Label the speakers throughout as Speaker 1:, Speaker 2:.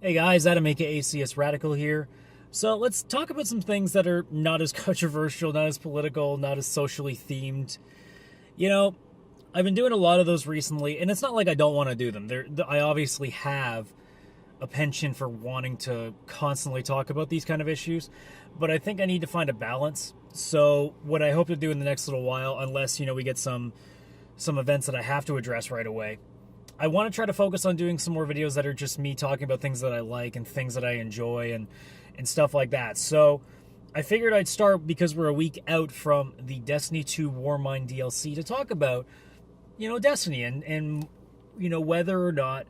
Speaker 1: Hey guys, Adam aka CSRadical here. So let's talk about some things that are not as controversial, not as political, not as socially themed. You know, I've been doing a lot of those recently, and it's not like I don't want to do them. I obviously have a penchant for wanting to constantly talk about these kind of issues, but I think I need to find a balance. So what I hope to do in the next little while, unless we get some events that I have to address right away, I want to try to focus on doing some more videos that are just me talking about things that I like and things that I enjoy and stuff like that. So I figured I'd start, because we're a week out from the Destiny 2 Warmind DLC, to talk about, Destiny and whether or not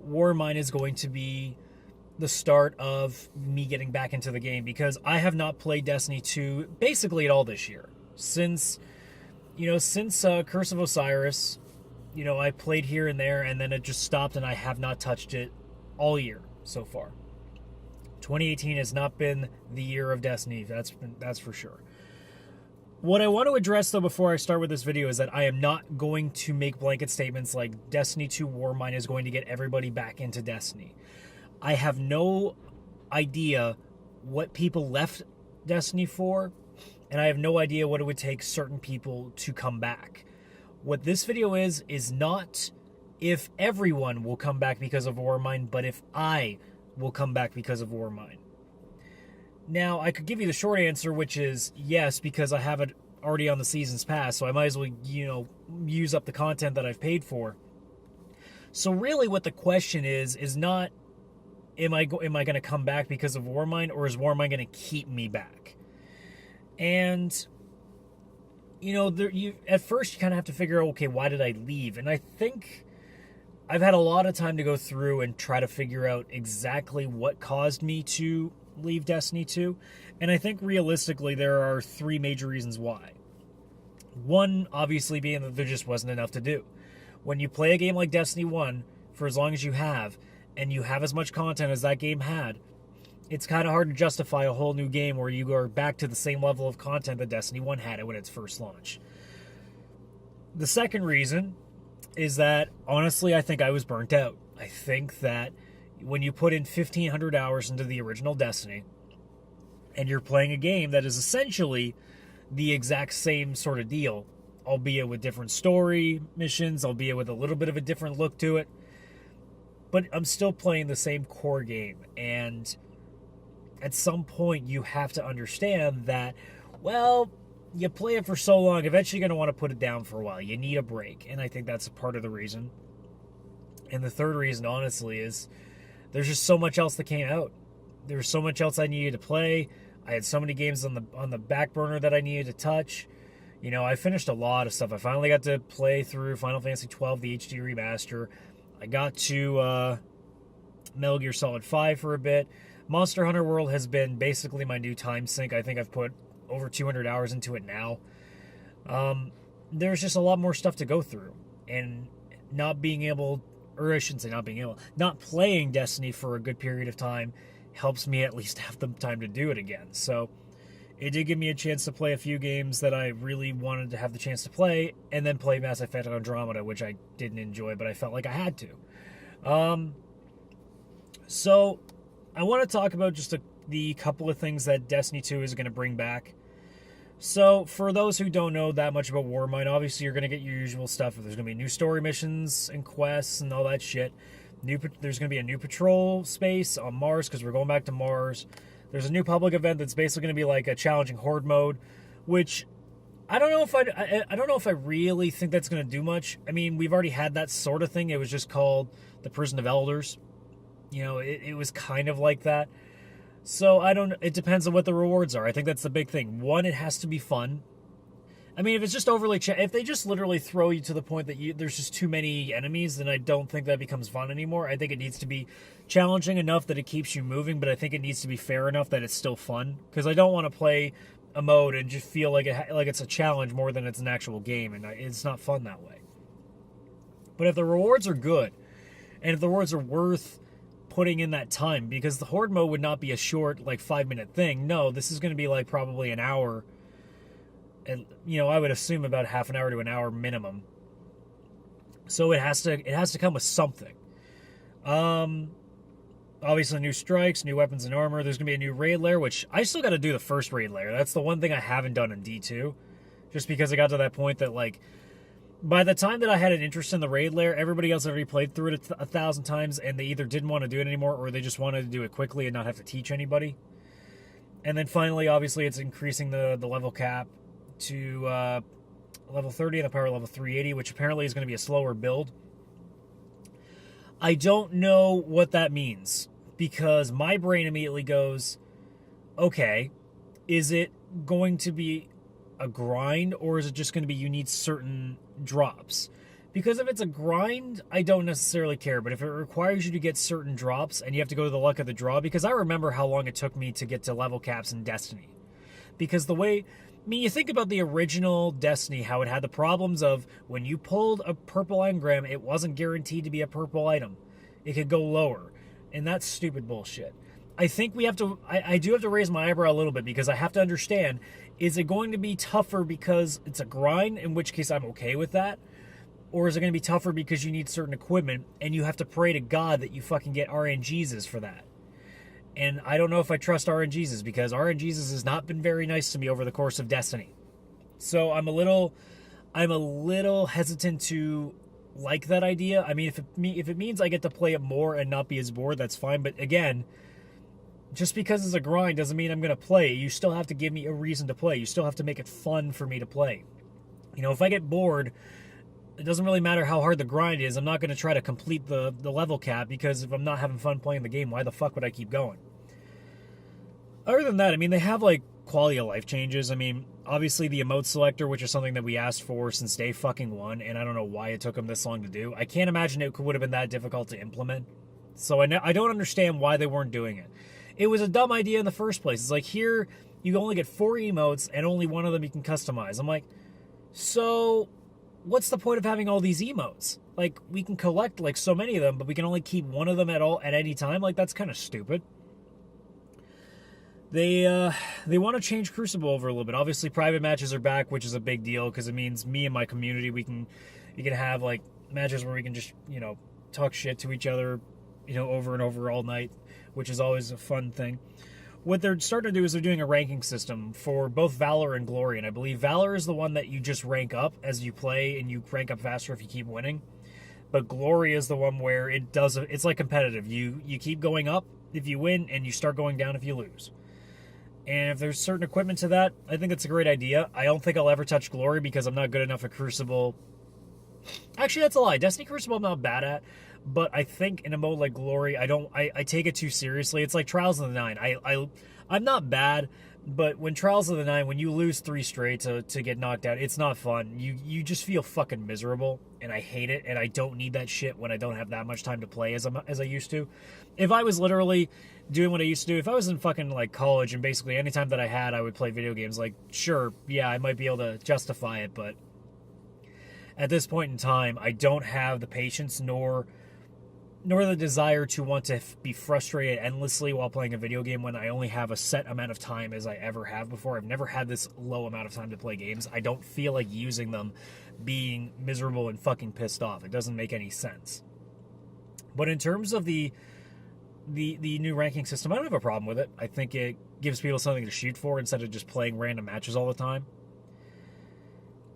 Speaker 1: Warmind is going to be the start of me getting back into the game, because I have not played Destiny 2 basically at all this year. Since Curse of Osiris, I played here and there, and then it just stopped, and I have not touched it all year so far. 2018 has not been the year of Destiny, that's for sure. What I want to address, though, before I start with this video, is that I am not going to make blanket statements like Destiny 2 Warmind is going to get everybody back into Destiny. I have no idea what people left Destiny for, and I have no idea what it would take certain people to come back. What this video is not if everyone will come back because of Warmind, but if I will come back because of Warmind. Now, I could give you the short answer, which is yes, because I have it already on the Season's Pass, so I might as well, use up the content that I've paid for. So really what the question is not, am I going to come back because of Warmind, or is Warmind going to keep me back? And at first you kind of have to figure out, okay, why did I leave? And I think I've had a lot of time to go through and try to figure out exactly what caused me to leave Destiny 2. And I think realistically there are three major reasons why. One, obviously, being that there just wasn't enough to do. When you play a game like Destiny 1 for as long as you have, and you have as much content as that game had, it's kind of hard to justify a whole new game where you are back to the same level of content that Destiny 1 had when its first launch. The second reason is that, honestly, I think I was burnt out. I think that when you put in 1,500 hours into the original Destiny, and you're playing a game that is essentially the exact same sort of deal, albeit with different story missions, albeit with a little bit of a different look to it, but I'm still playing the same core game, and at some point you have to understand that, well, you play it for so long, eventually you're going to want to put it down for a while. You need a break, and I think that's a part of the reason. And the third reason, honestly, is there's just so much else that came out. There was so much else I needed to play. I had so many games on the back burner that I needed to touch. I finished a lot of stuff. I finally got to play through Final Fantasy XII, the HD remaster. I got to Metal Gear Solid 5 for a bit. Monster Hunter World has been basically my new time sink. I think I've put over 200 hours into it now. There's just a lot more stuff to go through. And not being able, or I shouldn't say not being able, not playing Destiny for a good period of time helps me at least have the time to do it again. So it did give me a chance to play a few games that I really wanted to have the chance to play, and then play Mass Effect Andromeda, which I didn't enjoy, but I felt like I had to. So I want to talk about just the couple of things that Destiny 2 is going to bring back. So for those who don't know that much about Warmind, obviously you're going to get your usual stuff. There's going to be new story missions and quests and all that shit. There's going to be a new patrol space on Mars, because we're going back to Mars. There's a new public event that's basically going to be like a challenging horde mode, which I don't know if I really think that's going to do much. I mean, we've already had that sort of thing. It was just called the Prison of Elders. It was kind of like that. So it depends on what the rewards are. I think that's the big thing. One, it has to be fun. I mean, if it's just overly, if they just literally throw you to the point that there's just too many enemies, then I don't think that becomes fun anymore. I think it needs to be challenging enough that it keeps you moving, but I think it needs to be fair enough that it's still fun. Because I don't want to play a mode and just feel like it's a challenge more than it's an actual game, and it's not fun that way. But if the rewards are good, and if the rewards are worth putting in that time, because the horde mode would not be a short 5-minute thing. No, this is going to be probably an hour, and I would assume about half an hour to an hour minimum. So it has to come with something. Obviously, new strikes, new weapons and armor. There's going to be a new raid lair, which I still got to do the first raid lair. That's the one thing I haven't done in D2. Just because I got to that point that, like, by the time that I had an interest in the raid lair, everybody else had already played through it 1,000 times, and they either didn't want to do it anymore, or they just wanted to do it quickly and not have to teach anybody. And then finally, obviously, it's increasing the level cap to level 30 and the power level 380, which apparently is going to be a slower build. I don't know what that means, because my brain immediately goes, okay, is it going to be a grind, or is it just going to be you need certain drops? Because if it's a grind, I don't necessarily care, but if it requires you to get certain drops and you have to go to the luck of the draw, because I remember how long it took me to get to level caps in Destiny. Because the way, I mean, you think about the original Destiny, how it had the problems of when you pulled a purple engram, it wasn't guaranteed to be a purple item. It could go lower. And that's stupid bullshit. I think we have to, I do have to raise my eyebrow a little bit, because I have to understand, is it going to be tougher because it's a grind, in which case I'm okay with that? Or is it going to be tougher because you need certain equipment and you have to pray to God that you fucking get RNGesus for that? And I don't know if I trust RNGesus, because RNGesus has not been very nice to me over the course of Destiny. So I'm a little hesitant to like that idea. I mean, if it means I get to play it more and not be as bored, that's fine. But again, just because it's a grind doesn't mean I'm going to play. You still have to give me a reason to play. You still have to make it fun for me to play. You know, if I get bored, it doesn't really matter how hard the grind is. I'm not going to try to complete the level cap, because if I'm not having fun playing the game, why the fuck would I keep going? Other than that, I mean, they have, like, quality of life changes. I mean, obviously the emote selector, which is something that we asked for since day fucking one, and I don't know why it took them this long to do. I can't imagine it would have been that difficult to implement. So I don't understand why they weren't doing it. It was a dumb idea in the first place. It's like, here, you only get 4 emotes, and only one of them you can customize. I'm like, so what's the point of having all these emotes? Like, we can collect, like, so many of them, but we can only keep one of them at any time? Like, that's kind of stupid. They want to change Crucible over a little bit. Obviously, private matches are back, which is a big deal, because it means me and my community, you can have, like, matches where we can just, you know, talk shit to each other, you know, over and over all night, which is always a fun thing. What they're starting to do is they're doing a ranking system for both Valor and Glory, and I believe Valor is the one that you just rank up as you play, and you rank up faster if you keep winning. But Glory is the one where it's like competitive. You keep going up if you win, and you start going down if you lose. And if there's certain equipment to that, I think it's a great idea. I don't think I'll ever touch Glory, because I'm not good enough at Crucible. Actually, that's a lie. Destiny Crucible I'm not bad at, but I think in a mode like Glory, I take it too seriously. It's like Trials of the Nine. I'm not bad, but when Trials of the Nine, when you lose 3 straight to get knocked out, it's not fun. You just feel fucking miserable, and I hate it, and I don't need that shit when I don't have that much time to play as I used to. If I was literally doing what I used to do, if I was in fucking, like, college, and basically any time that I had, I would play video games, like, sure, yeah, I might be able to justify it, but at this point in time, I don't have the patience nor the desire to want to be frustrated endlessly while playing a video game when I only have a set amount of time as I ever have before. I've never had this low amount of time to play games. I don't feel like using them being miserable and fucking pissed off. It doesn't make any sense. But in terms of the new ranking system, I don't have a problem with it. I think it gives people something to shoot for instead of just playing random matches all the time.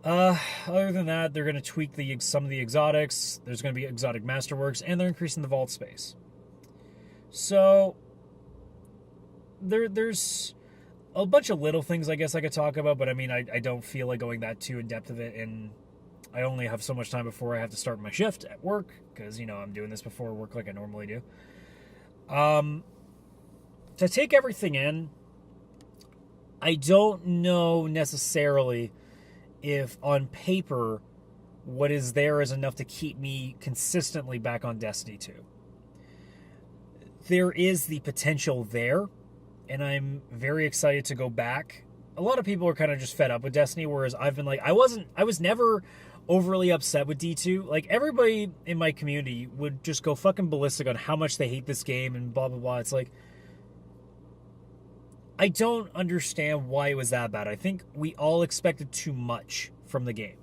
Speaker 1: Other than that, they're going to tweak some of the exotics. There's going to be exotic masterworks, and they're increasing the vault space. So there's a bunch of little things I guess I could talk about, but I mean, I don't feel like going that too in depth of it, and I only have so much time before I have to start my shift at work, because, you know, I'm doing this before work like I normally do. To take everything in, I don't know necessarily if on paper what is there is enough to keep me consistently back on Destiny 2. There is the potential there, and I'm very excited to go back. A lot of people are kind of just fed up with Destiny, whereas I've been like, I was never overly upset with D2. Like, everybody in my community would just go fucking ballistic on how much they hate this game and blah, blah, blah. It's like, I don't understand why it was that bad. I think we all expected too much from the game.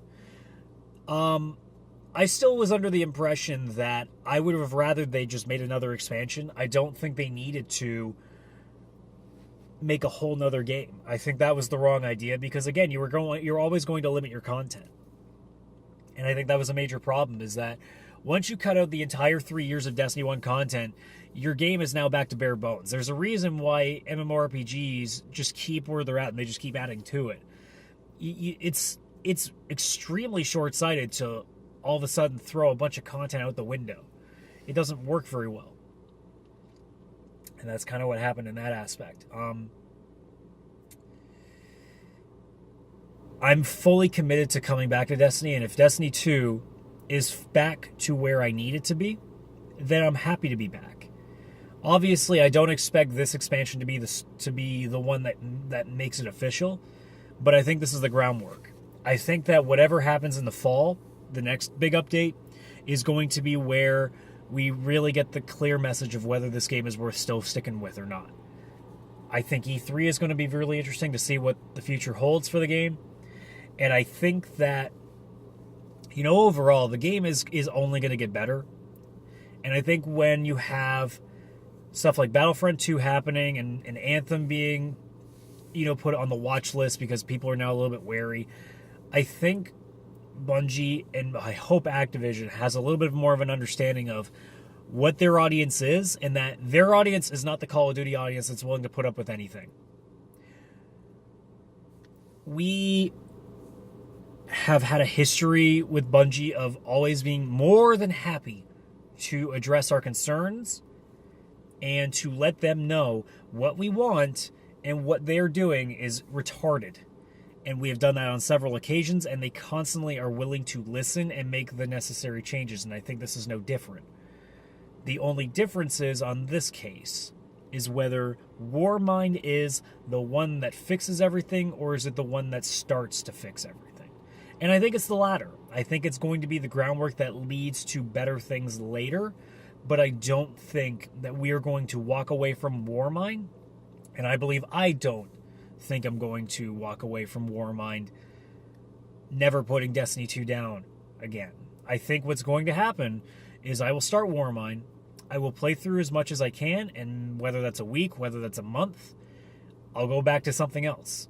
Speaker 1: I still was under the impression that I would have rather they just made another expansion. I don't think they needed to make a whole nother game. I think that was the wrong idea because, again, you're always going to limit your content. And I think that was a major problem, is that once you cut out the entire 3 years of Destiny 1 content, your game is now back to bare bones. There's a reason why MMORPGs just keep where they're at and they just keep adding to it. It's extremely short-sighted to all of a sudden throw a bunch of content out the window. It doesn't work very well. And that's kind of what happened in that aspect. I'm fully committed to coming back to Destiny, and if Destiny 2 is back to where I need it to be, then I'm happy to be back. Obviously, I don't expect this expansion to be the one that makes it official, but I think this is the groundwork. I think that whatever happens in the fall, the next big update, is going to be where we really get the clear message of whether this game is worth still sticking with or not. I think E3 is going to be really interesting to see what the future holds for the game. And I think that, overall, the game is only going to get better. And I think when you have stuff like Battlefront 2 happening and Anthem being, put on the watch list because people are now a little bit wary, I think Bungie and I hope Activision has a little bit more of an understanding of what their audience is, and that their audience is not the Call of Duty audience that's willing to put up with anything. We have had a history with Bungie of always being more than happy to address our concerns and to let them know what we want, and what they're doing is retarded. And we have done that on several occasions, and they constantly are willing to listen and make the necessary changes, and I think this is no different. The only difference is, on this case, is whether Warmind is the one that fixes everything, or is it the one that starts to fix everything. And I think it's the latter. I think it's going to be the groundwork that leads to better things later, but I don't think that we are going to walk away from Warmind, and I don't think I'm going to walk away from Warmind never putting Destiny 2 down again. I think what's going to happen is I will start Warmind, I will play through as much as I can, and whether that's a week, whether that's a month, I'll go back to something else.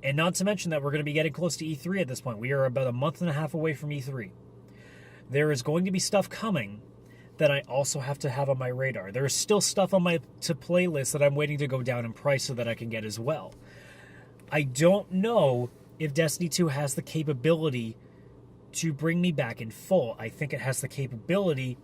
Speaker 1: And not to mention that we're going to be getting close to E3 at this point. We are about a month and a half away from E3. There is going to be stuff coming that I also have to have on my radar. There is still stuff on my to-play list that I'm waiting to go down in price so that I can get as well. I don't know if Destiny 2 has the capability to bring me back in full. I think it has the capability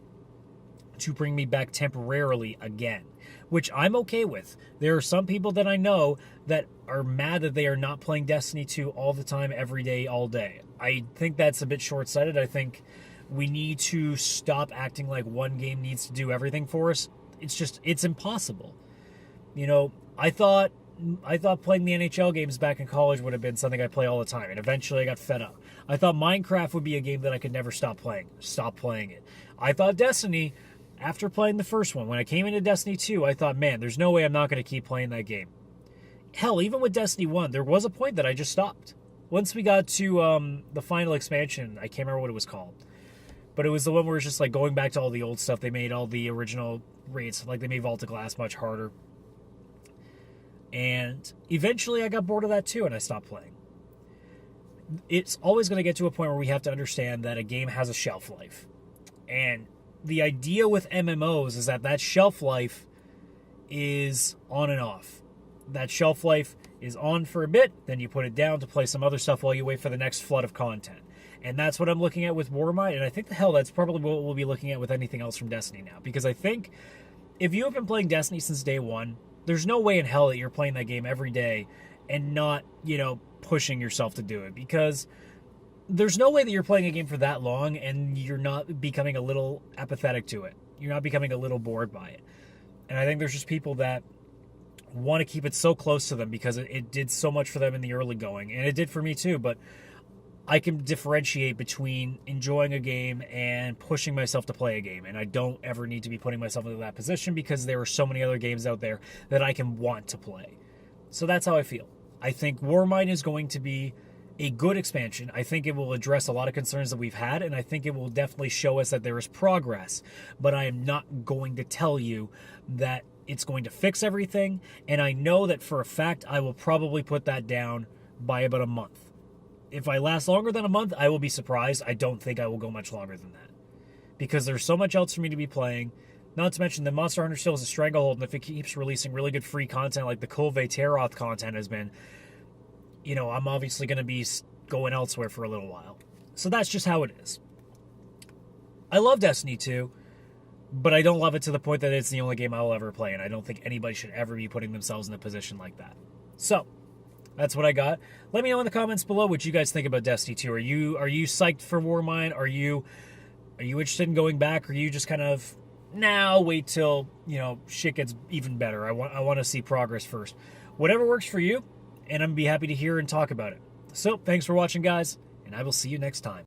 Speaker 1: to bring me back temporarily again, which I'm okay with. There are some people that I know that are mad that they are not playing Destiny 2 all the time, every day, all day. I think that's a bit short-sighted. I think we need to stop acting like one game needs to do everything for us. It's impossible. I thought playing the NHL games back in college would have been something I'd play all the time, and eventually I got fed up. I thought Minecraft would be a game that I could never stop playing it. I thought Destiny, after playing the first one, when I came into Destiny 2, I thought, man, there's no way I'm not going to keep playing that game. Hell, even with Destiny 1, there was a point that I just stopped. Once we got to the final expansion, I can't remember what it was called, but it was the one where it's just like going back to all the old stuff. They made all the original raids, like they made Vault of Glass much harder. And eventually I got bored of that too, and I stopped playing. It's always going to get to a point where we have to understand that a game has a shelf life. And the idea with MMOs is that shelf life is on and off. That shelf life is on for a bit, then you put it down to play some other stuff while you wait for the next flood of content. And that's what I'm looking at with Warmind, and I think that's probably what we'll be looking at with anything else from Destiny now. Because I think if you have been playing Destiny since day one, there's no way in hell that you're playing that game every day and not, pushing yourself to do it. Because there's no way that you're playing a game for that long and you're not becoming a little apathetic to it. You're not becoming a little bored by it. And I think there's just people that want to keep it so close to them because it did so much for them in the early going. And it did for me too, but I can differentiate between enjoying a game and pushing myself to play a game. And I don't ever need to be putting myself into that position because there are so many other games out there that I can want to play. So that's how I feel. I think Warmind is going to be a good expansion. I think it will address a lot of concerns that we've had, and I think it will definitely show us that there is progress. But I am not going to tell you that it's going to fix everything, and I know that for a fact I will probably put that down by about a month. If I last longer than a month, I will be surprised. I don't think I will go much longer than that, because there's so much else for me to be playing. Not to mention that Monster Hunter still has a stranglehold, and if it keeps releasing really good free content like the Kulve Teroth content has been, I'm obviously going to be going elsewhere for a little while. So that's just how it is. I love Destiny 2, but I don't love it to the point that it's the only game I'll ever play, and I don't think anybody should ever be putting themselves in a position like that. So, that's what I got. Let me know in the comments below what you guys think about Destiny 2. Are you psyched for Warmind? Are you interested in going back? Or are you just kind of, wait till, shit gets even better. I want to see progress first. Whatever works for you, and I'm going to be happy to hear and talk about it. So, thanks for watching, guys, and I will see you next time.